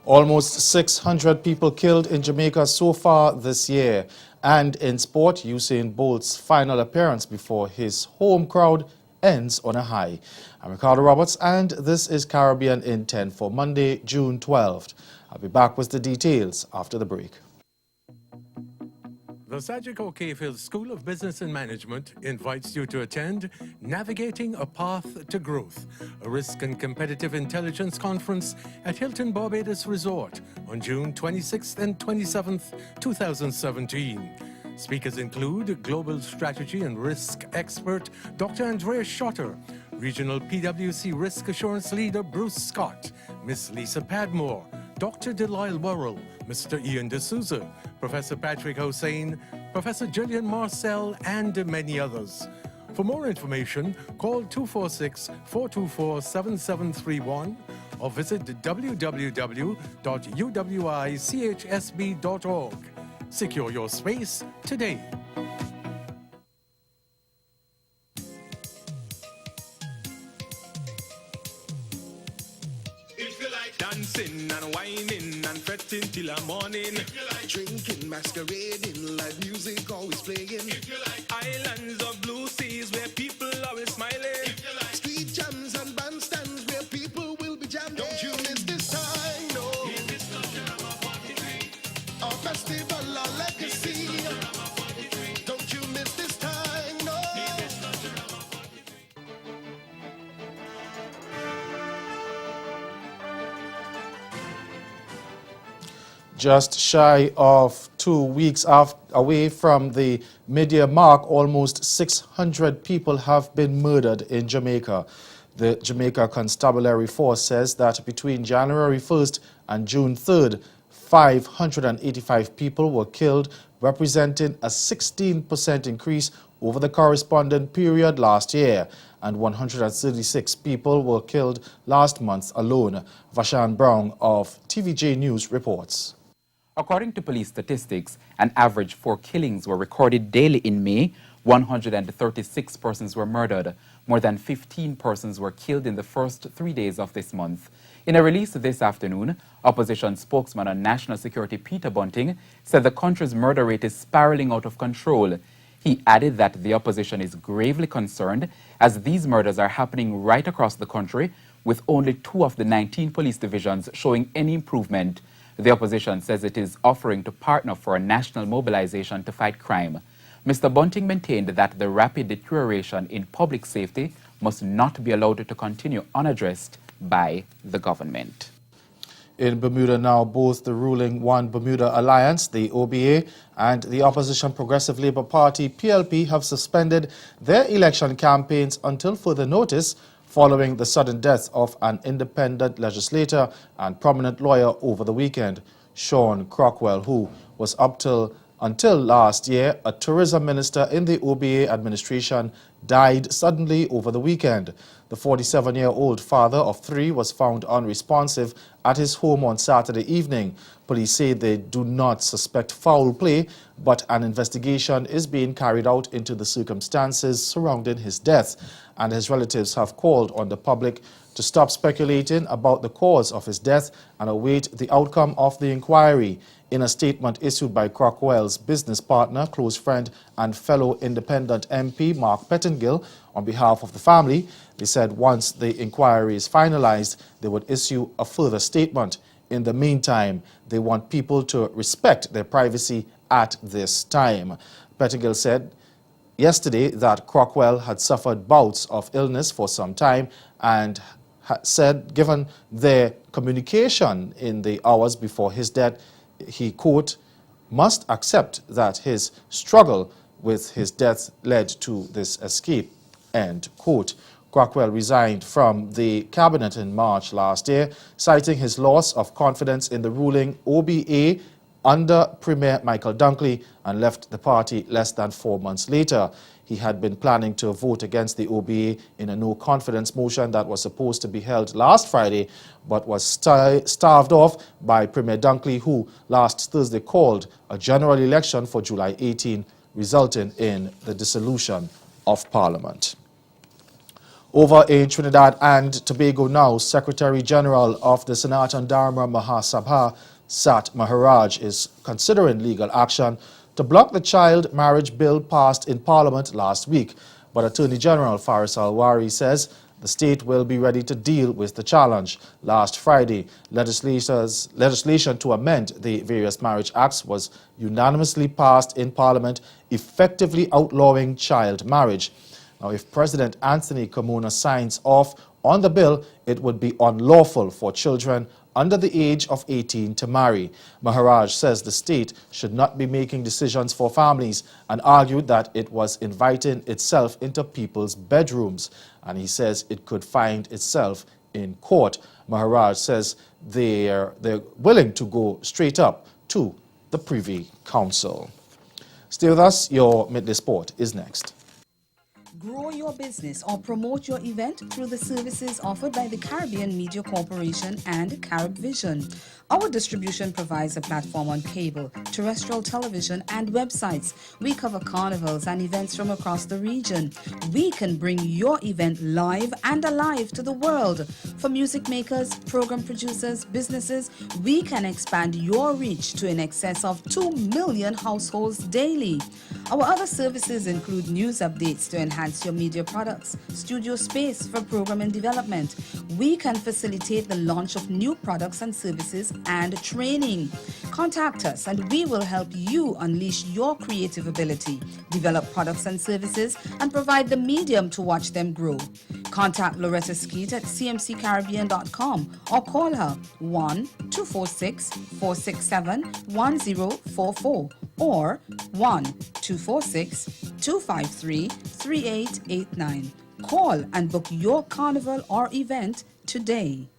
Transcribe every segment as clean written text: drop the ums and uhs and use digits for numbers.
Almost 600 people killed in Jamaica so far this year. And in sport, Usain Bolt's final appearance before his home crowd ends on a high. I'm Ricardo Roberts, and this is Caribbean in 10 for Monday, June 12th. I'll be back with the details after the break. The Sajiko Cahill School of Business and Management invites you to attend Navigating a Path to Growth, a risk and competitive intelligence conference at Hilton Barbados Resort on June 26th and 27th, 2017. Speakers include Global Strategy and Risk expert Dr. Andrea Schotter, Regional PwC Risk Assurance Leader Bruce Scott, Ms. Lisa Padmore, Dr. Delisle Worrell, Mr. Ian D'Souza, Professor Patrick Hossain, Professor Gillian Marcel, and many others. For more information, call 246-424-7731 or visit www.uwichsb.org. Secure your space today. Dancing and whining and fretting till the morning. If you like drinking, masquerading, live music always playing. If you like islands of blue seas where people always smiling. If you like street jams and bandstands where people will be jamming. Don't you miss this time, no. This our festival, our legacy. Don't you miss this time, no. Just shy of 2 weeks away from the mid-year mark, almost 600 people have been murdered in Jamaica. The Jamaica Constabulary Force says that between January 1st and June 3rd, 585 people were killed, representing a 16% increase over the corresponding period last year, and 136 people were killed last month alone. Vashan Brown of TVJ News reports. According to police statistics, an average 4 killings were recorded daily in May. 136 persons were murdered. More than 15 persons were killed in the first 3 days of this month. In a release this afternoon, opposition spokesman on national security Peter Bunting said the country's murder rate is spiraling out of control. He added that the opposition is gravely concerned as these murders are happening right across the country, with only 2 of the 19 police divisions showing any improvement. The opposition says it is offering to partner for a national mobilization to fight crime. Mr. Bunting maintained that the rapid deterioration in public safety must not be allowed to continue unaddressed by the government. In Bermuda now, both the ruling One Bermuda Alliance, the OBA, and the opposition Progressive Labour Party, PLP, have suspended their election campaigns until further notice, following the sudden death of an independent legislator and prominent lawyer over the weekend. Sean Crockwell, who was until last year a tourism minister in the OBA administration, died suddenly over the weekend. The 47-year-old father of 3 was found unresponsive at his home on Saturday evening. Police say they do not suspect foul play, but an investigation is being carried out into the circumstances surrounding his death, and his relatives have called on the public to stop speculating about the cause of his death and await the outcome of the inquiry. In a statement issued by Crockwell's business partner, close friend, and fellow independent MP Mark Pettingill on behalf of the family, they said once the inquiry is finalized, they would issue a further statement. In the meantime, they want people to respect their privacy at this time. Pettingill said yesterday that Crockwell had suffered bouts of illness for some time and said, given their communication in the hours before his death, he, quote, must accept that his struggle with his death led to this escape, end quote. Crockwell resigned from the cabinet in March last year, citing his loss of confidence in the ruling OBA under Premier Michael Dunkley, and left the party less than 4 months later. He had been planning to vote against the OBA in a no-confidence motion that was supposed to be held last Friday, but was starved off by Premier Dunkley, who last Thursday called a general election for July 18, resulting in the dissolution of Parliament. Over in Trinidad and Tobago now, Secretary General of the Sanatan Dharma Mahasabha, Sat Maharaj, is considering legal action to block the child marriage bill passed in Parliament last week. But Attorney General Faris Alwari says the state will be ready to deal with the challenge. Last Friday, legislation to amend the various marriage acts was unanimously passed in Parliament, effectively outlawing child marriage. Now, if President Anthony Carmona signs off on the bill, it would be unlawful for children under the age of 18 to marry. Maharaj says the state should not be making decisions for families and argued that it was inviting itself into people's bedrooms. And he says it could find itself in court. Maharaj says they're willing to go straight up to the Privy Council. Stay with us. Your Midday Sport is next. Grow your business or promote your event through the services offered by the Caribbean Media Corporation and CaribVision. Our distribution provides a platform on cable, terrestrial television, and websites. We cover carnivals and events from across the region. We can bring your event live and alive to the world. For music makers, program producers, businesses, we can expand your reach to in excess of 2 million households daily. Our other services include news updates to enhance your media products, studio space for program and development. We can facilitate the launch of new products and services and training. Contact us and we will help you unleash your creative ability, develop products and services, and provide the medium to watch them grow. Contact Loretta Skeet at cmccaribbean.com or call her 1-246-467-1044 or 1-246-253-3889. Call and book your carnival or event today.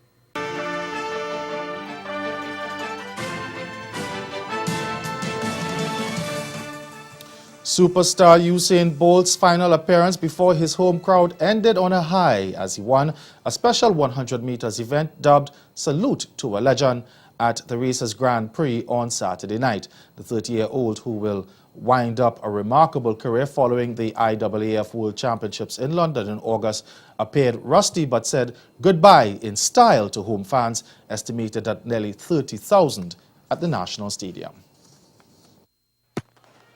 Superstar Usain Bolt's final appearance before his home crowd ended on a high as he won a special 100 meters event dubbed Salute to a Legend at the race's Grand Prix on Saturday night. The 30-year-old, who will wind up a remarkable career following the IAAF World Championships in London in August, appeared rusty but said goodbye in style to home fans, estimated at nearly 30,000 at the National Stadium.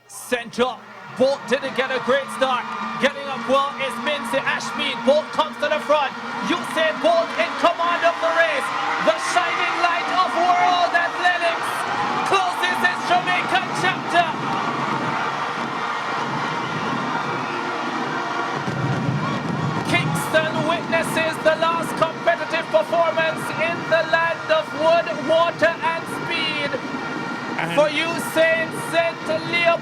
Central, Bolt didn't get a great start. Getting up well is Mincy Ashmead. Bolt comes to the front. Usain Bolt in command of the race. The shining light of world athletics closes its Jamaican chapter. Kingston witnesses the last competitive performance in the land of wood, water and speed. For Usain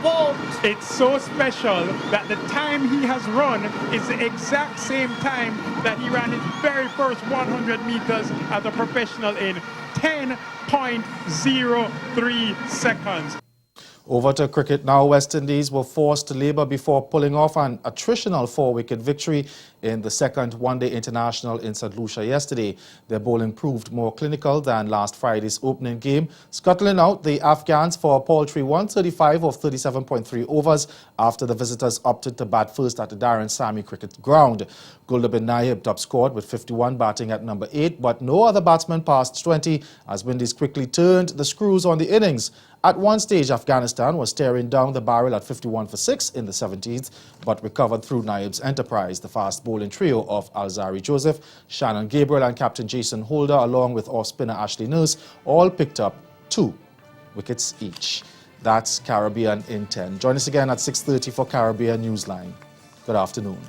Bolt. It's so special that the time he has run is the exact same time that he ran his very first 100 meters as a professional in 10.03 seconds. Over to cricket now. West Indies were forced to labour before pulling off an attritional 4-wicket victory in the second one-day international in St. Lucia yesterday. Their bowling proved more clinical than last Friday's opening game, scuttling out the Afghans for a paltry 135 of 37.3 overs after the visitors opted to bat first at the Darren Sammy Cricket Ground. Gulda bin Naib top-scored with 51 batting at number 8, but no other batsman passed 20 as Windies quickly turned the screws on the innings. At one stage, Afghanistan was staring down the barrel at 51 for 6 in the 17th, but recovered through Naib's enterprise. The fast bowling trio of Alzari Joseph, Shannon Gabriel and Captain Jason Holder, along with off-spinner Ashley Nurse, all picked up 2 wickets each. That's Caribbean in 10. Join us again at 6:30 for Caribbean Newsline. Good afternoon.